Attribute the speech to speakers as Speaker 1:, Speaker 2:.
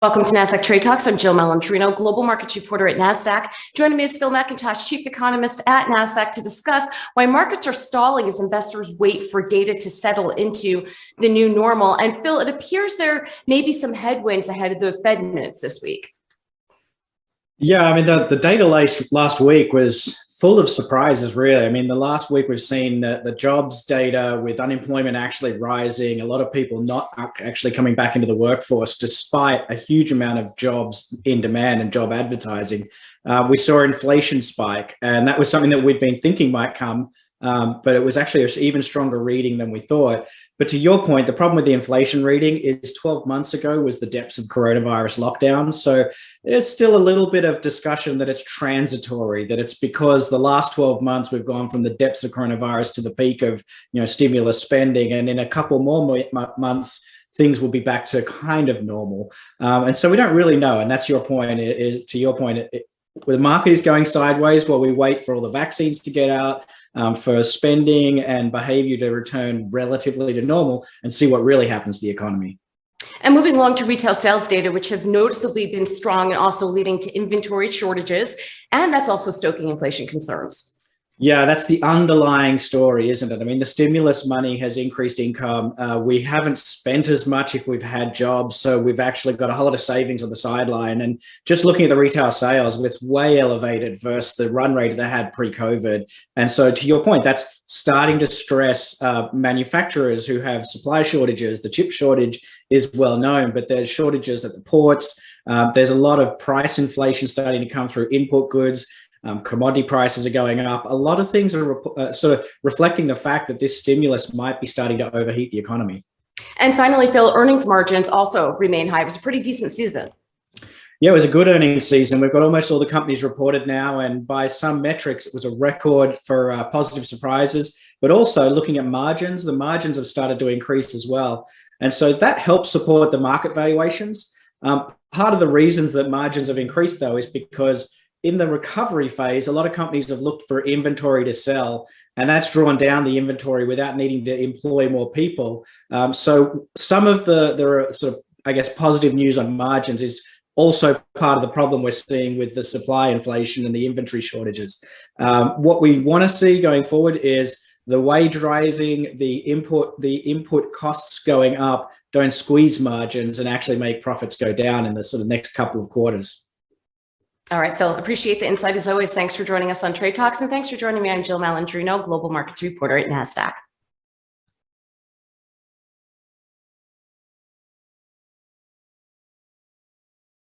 Speaker 1: Welcome to Nasdaq Trade Talks. I'm Jill Malandrino, Global Markets Reporter at Nasdaq. Joining me is Phil Mackintosh, Chief Economist at Nasdaq, to discuss why markets are stalling as investors wait for data to settle into the new normal. And Phil, it appears there may be some headwinds ahead of the Fed minutes this week.
Speaker 2: Yeah, I mean, the data last week was full of surprises, really. I mean, the last week we've seen the jobs data with unemployment actually rising, a lot of people not actually coming back into the workforce despite a huge amount of jobs in demand and job advertising. We saw inflation spike, and that was something that we'd been thinking might come, but it was actually an even stronger reading than we thought. But to your point, the problem with the inflation reading is 12 months ago was the depths of coronavirus lockdowns. So there's still a little bit of discussion that it's transitory, that it's because the last 12 months we've gone from the depths of coronavirus to the peak of stimulus spending, and in a couple more months things will be back to kind of normal. And so we don't really know. And that's your point. The market is going sideways while we wait for all the vaccines to get out, for spending and behavior to return relatively to normal, and see what really happens to the economy.
Speaker 1: And moving along to retail sales data, which have noticeably been strong and also leading to inventory shortages, and that's also stoking inflation concerns.
Speaker 2: Yeah, that's the underlying story, isn't it? I mean, the stimulus money has increased income. We haven't spent as much if we've had jobs, so we've actually got a whole lot of savings on the sideline. And just looking at the retail sales, it's way elevated versus the run rate they had pre-COVID. And so to your point, that's starting to stress manufacturers who have supply shortages. The chip shortage is well known, but there's shortages at the ports. There's a lot of price inflation starting to come through input goods. Commodity prices are going up. A lot of things are sort of reflecting the fact that this stimulus might be starting to overheat the economy.
Speaker 1: And finally, Phil, earnings margins also remain high. It was a pretty decent season.
Speaker 2: Yeah, it was a good earnings season. We've got almost all the companies reported now, and by some metrics, it was a record for positive surprises. But also looking at margins, the margins have started to increase as well. And so that helps support the market valuations. Part of the reasons that margins have increased, though, is because in the recovery phase, a lot of companies have looked for inventory to sell, and that's drawn down the inventory without needing to employ more people. So some of the sort of, I guess, positive news on margins is also part of the problem we're seeing with the supply inflation and the inventory shortages. What we want to see going forward is the wage rising, the input costs going up don't squeeze margins and actually make profits go down in the sort of next couple of quarters.
Speaker 1: All right, Phil, appreciate the insight as always. Thanks for joining us on Trade Talks, and thanks for joining me. I'm Jill Malandrino, Global Markets Reporter at Nasdaq.